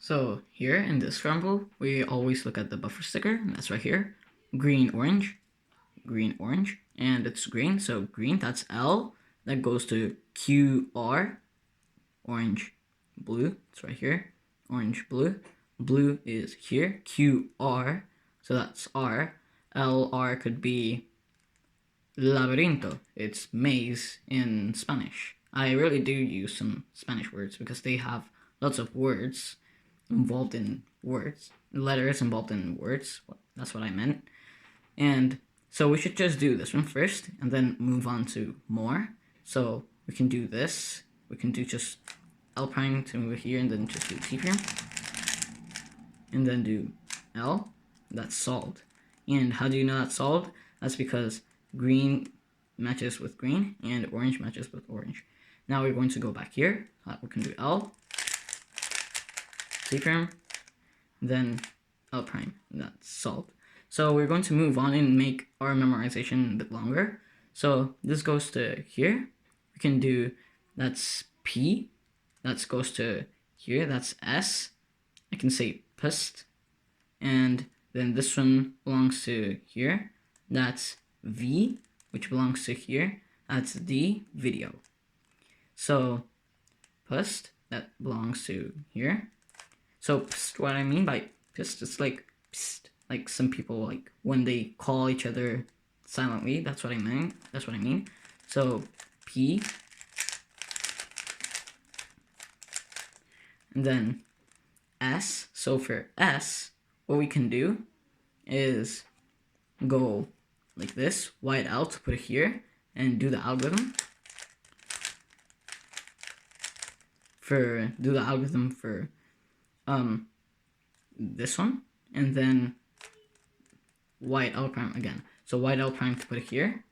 So here in this scramble, we always look at the buffer sticker, and that's right here. Green, orange, and it's green, so green, that's L. That goes to QR, orange, blue, it's right here, orange, blue. Blue is here, QR, so that's R. LR could be laberinto, it's maze in Spanish. I really do use some Spanish words because they have lots of words involved in words, letters involved in words. That's what I meant. And so we should just do this one first and then move on to more. So we can do this. We can do just L prime to move here and then just do T prime. And then do L. That's solved. And how do you know that's solved? That's because green matches with green and orange matches with orange. Now we're going to go back here. We can do L, T prime, then L prime. That's solved. So we're going to move on and make our memorization a bit longer. So this goes to here. We can do, that's P. That goes to here. That's S. I can say pust. And then this one belongs to here. That's V, which belongs to here. That's D, video. So pust, that belongs to here. So pst, what I mean by pst, it's like pst, like some people, like when they call each other silently, that's what I mean. So P, and then S. So for S, what we can do is go like this, wide out to put it here, and do the algorithm for this one, and then wide L prime again. So wide L prime to put it here,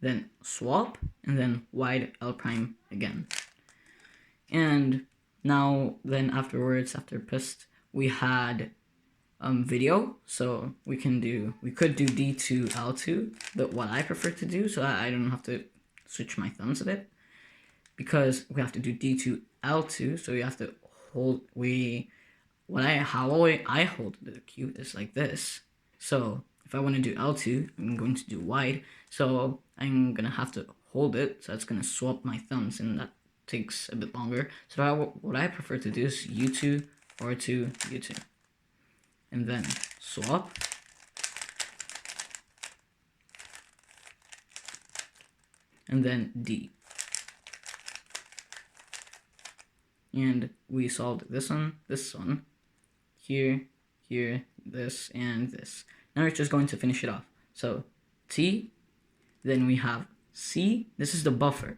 then swap, and then wide L prime again. And now then afterwards, after pust, we had video. So we could do D2 L2, but what I prefer to do, so I don't have to switch my thumbs a bit, because we have to do D2 L2, so you have to hold, how I hold the cube is like this. So if I want to do L2, I'm going to do wide, so I'm gonna have to hold it, so that's gonna swap my thumbs, and that takes a bit longer. So what I prefer to do is U2, R2, U2, and then swap, and then D. And we solved this one, here, this, and this. Now we're just going to finish it off. So T, then we have C. This is the buffer.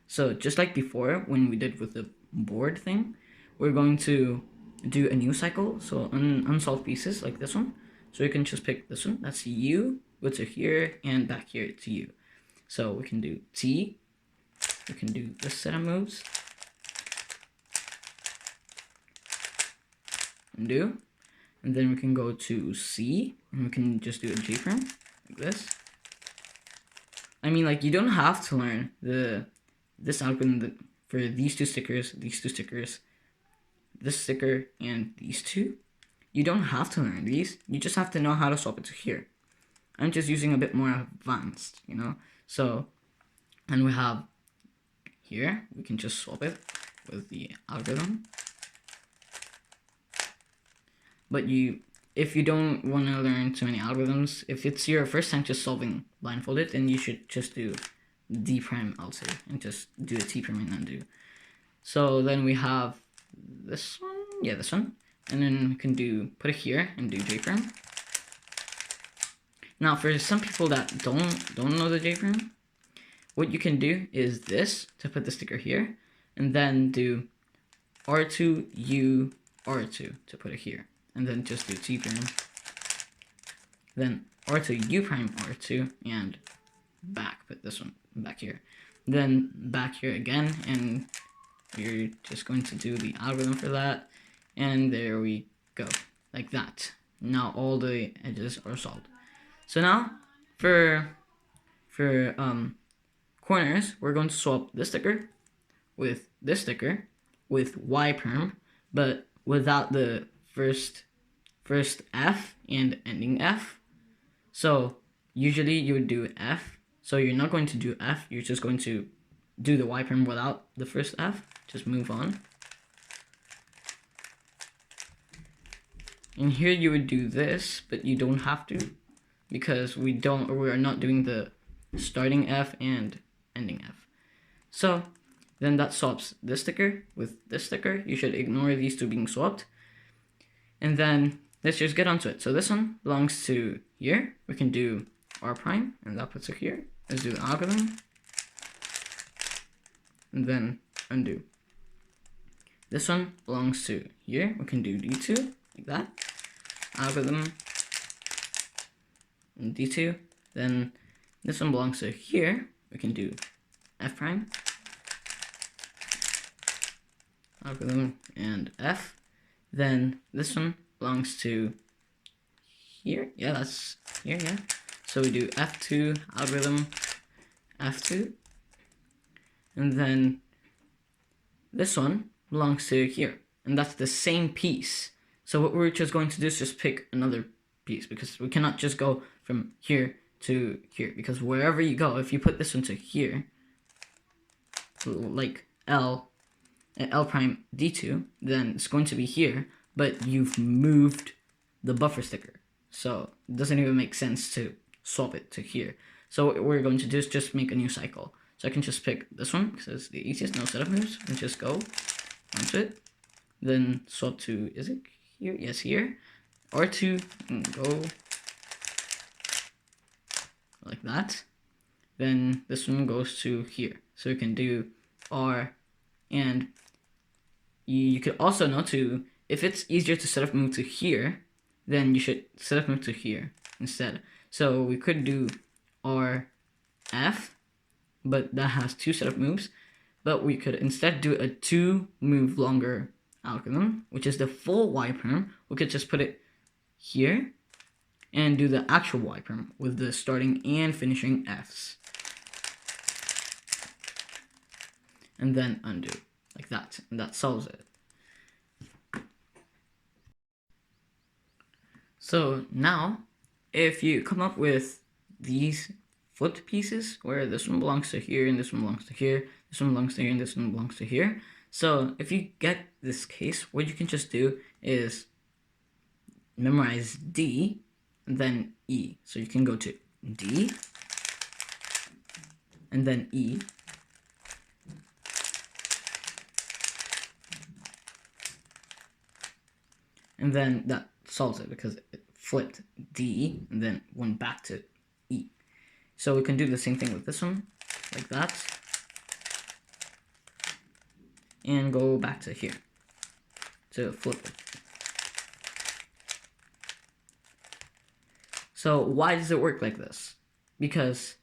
So just like before when we did with the board thing, we're going to do a new cycle. So unsolved pieces like this one. So you can just pick this one. That's U, go to here, and back here to U. So we can do T. We can do this set of moves. Undo, and then we can go to C, and we can just do a J frame like this. I mean, like, you don't have to learn this algorithm for these two stickers, this sticker, and these two. You don't have to learn these. You just have to know how to swap it to here. I'm just using a bit more advanced, you know. So, and we have here, we can just swap it with the algorithm. But if you don't want to learn too many algorithms, if it's your first time just solving blindfolded, then you should just do D prime L2 and just do a T prime and undo. So then we have this one, this one, and then we can put it here and do J prime. Now for some people that don't know the J prime, what you can do is this to put the sticker here, and then do R2 U R2 to put it here. And then just do T prime, then R2 U prime R2, and back, put this one back here, then back here again, and you're just going to do the algorithm for that, and there we go, like that. Now all the edges are solved. So now for corners, we're going to swap this sticker with Y perm, but without the first F and ending F. So usually you would do F. So you're not going to do F, you're just going to do the Y prime without the first F. Just move on. And here you would do this, but you don't have to, because we are not doing the starting F and ending F. So then that swaps this sticker with this sticker. You should ignore these two being swapped. And then let's just get onto it. So this one belongs to here. We can do R prime, and that puts it here. Let's do the algorithm. And then undo. This one belongs to here. We can do D2, like that. Algorithm. And D2. Then this one belongs to here. We can do F prime. Algorithm and F. Then this one belongs to here. Yeah, that's here, yeah. So we do F2, algorithm, F2. And then this one belongs to here. And that's the same piece. So what we're just going to do is just pick another piece, because we cannot just go from here to here, because wherever you go, if you put this one to here, like L prime D2, then it's going to be here, but you've moved the buffer sticker. So it doesn't even make sense to swap it to here. So what we're going to do is just make a new cycle. So I can just pick this one, because it's the easiest, no setup moves, and just go onto it. Then swap to, is it here? Yes, here. R2, and go like that. Then this one goes to here. So we can do R, and you could also know to, if it's easier to set up move to here, then you should set up move to here instead. So we could do R, F, but that has two setup moves. But we could instead do a 2 move longer algorithm, which is the full Y prime. We could just put it here and do the actual Y prime with the starting and finishing Fs. And then undo, like that, and that solves it. So now, if you come up with these flipped pieces, where this one belongs to here, and this one belongs to here, this one belongs to here, and this one belongs to here. So if you get this case, what you can just do is memorize D, and then E. So you can go to D, and then E, and then that solves it, because it flipped D and then went back to E. So we can do the same thing with this one, like that, and go back to here to flip it. So why does it work like this? Because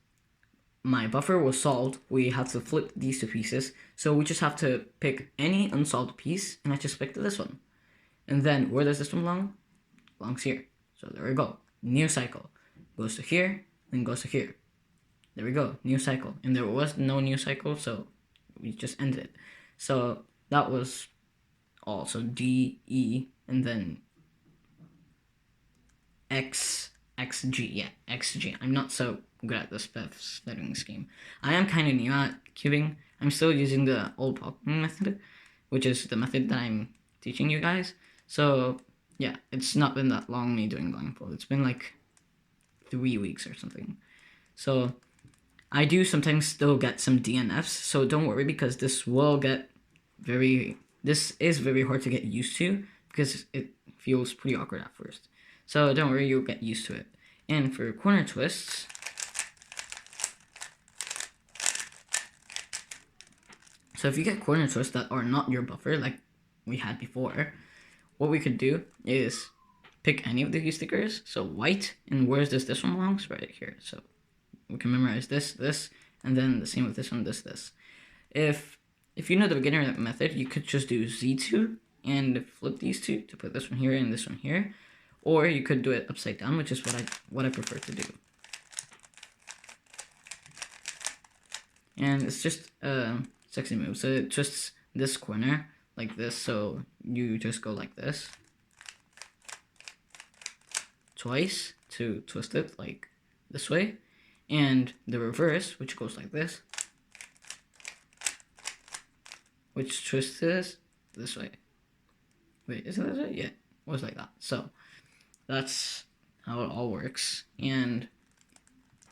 my buffer was solved, we had to flip these two pieces, so we just have to pick any unsolved piece, and I just picked this one. And then where does this one belong? It belongs here. So there we go. New cycle. Goes to here, then goes to here. There we go. New cycle. And there was no new cycle, so we just ended it. So that was all. So D, E, and then X, XG. Yeah, XG. I'm not so good at this spelling scheme. I am kind of new at cubing. I'm still using the old popping method, which is the method that I'm teaching you guys. So yeah, it's not been that long me doing blindfold. It's been like 3 weeks or something. So I do sometimes still get some DNFs, so don't worry, because this is very hard to get used to, because it feels pretty awkward at first. So don't worry, you'll get used to it. And for corner twists, so if you get corner twists that are not your buffer, like we had before, what we could do is pick any of these stickers. So white, and where's this one belongs? Right here. So we can memorize this, and then the same with this one, this. If you know the beginner method, you could just do Z2 and flip these two to put this one here and this one here, or you could do it upside down, which is what I prefer to do. And it's just a sexy move. So it twists this corner like this, so you just go like this twice to twist it like this way, and the reverse, which goes like this, which twists this way. Wait, isn't that it? Yeah, it was like that. So that's how it all works, and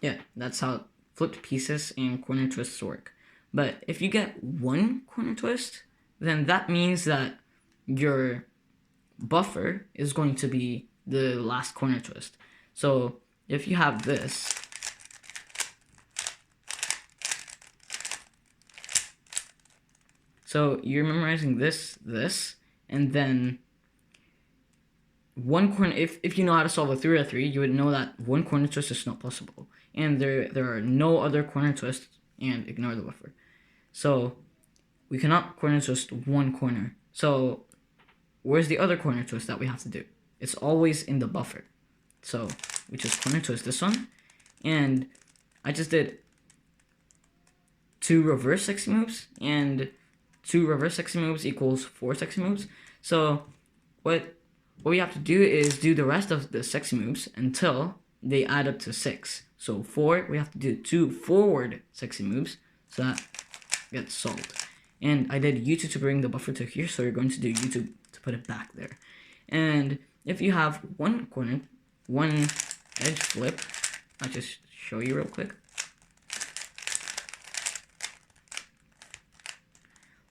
yeah, that's how flipped pieces and corner twists work. But if you get one corner twist, then that means that your buffer is going to be the last corner twist. So if you have this, so you're memorizing this, and then one corner, if you know how to solve a 3 out of 3, you would know that one corner twist is not possible. And there are no other corner twists, and ignore the buffer. So we cannot corner twist one corner. So where's the other corner twist that we have to do? It's always in the buffer. So we just corner twist this one, and I just did 2 reverse sexy moves, and 2 reverse sexy moves equals 4 sexy moves. So what we have to do is do the rest of the sexy moves until they add up to 6. So 4, we have to do 2 forward sexy moves, so that gets solved. And I did U2 to bring the buffer to here, so you're going to do U2 to put it back there. And if you have one corner, one edge flip, I'll just show you real quick.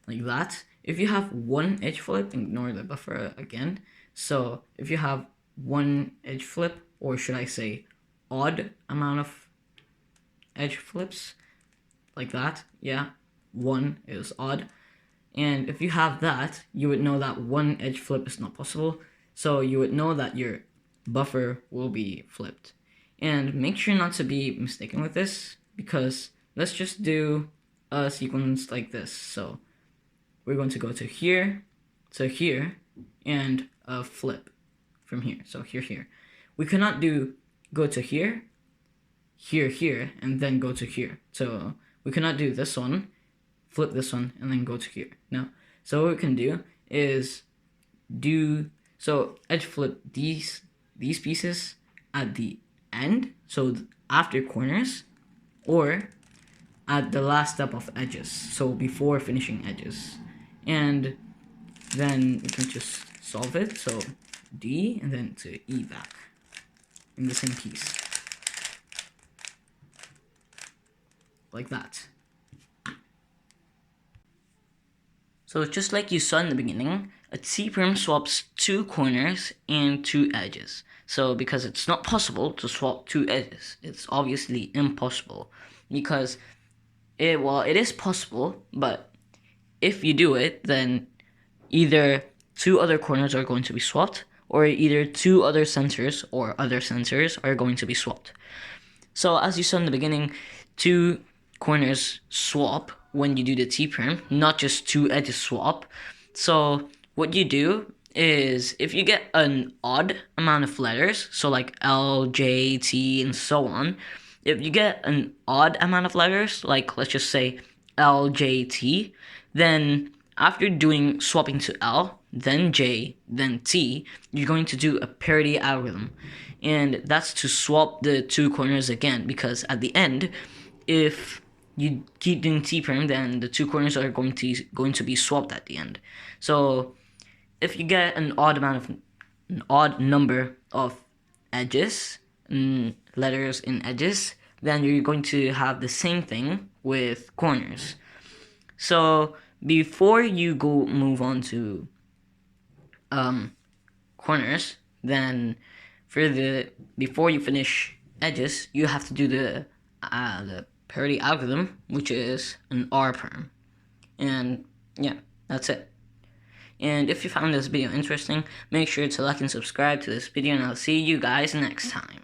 Like that. If you have one edge flip, ignore the buffer again. So if you have one edge flip, or should I say odd amount of edge flips, like that, yeah, 1 is odd. And if you have that, you would know that one edge flip is not possible, so you would know that your buffer will be flipped. And make sure not to be mistaken with this, because let's just do a sequence like this. So we're going to go to here, and a flip from here. So here. We cannot do go to here, and then go to here. So we cannot do this one, flip this one, and then go to here. No. So what we can do is edge flip these pieces at the end, so after corners, or at the last step of edges, so before finishing edges. And then we can just solve it, so D and then to E back in the same piece, like that. So just like you saw in the beginning, a T-perm swaps 2 corners and 2 edges. So because it's not possible to swap 2 edges, it's obviously impossible, because it is possible, but if you do it, then either 2 other corners are going to be swapped, or either 2 other centers or other centers are going to be swapped. So as you saw in the beginning, 2 corners swap when you do the T-perm, not just 2 edges swap. So what you do is, if you get an odd amount of letters, so like L, J, T, and so on, if you get an odd amount of letters, like let's just say L, J, T, then after doing swapping to L, then J, then T, you're going to do a parity algorithm. And that's to swap the 2 corners again, because at the end, if you keep doing T-perm, then the 2 corners are going to be swapped at the end. So if you get an odd number of edges, letters in edges, then you're going to have the same thing with corners. So before you move on to corners, then before you finish edges, you have to do the parity algorithm, which is an R-perm. And yeah, that's it. And if you found this video interesting, make sure to like and subscribe to this video, and I'll see you guys next time.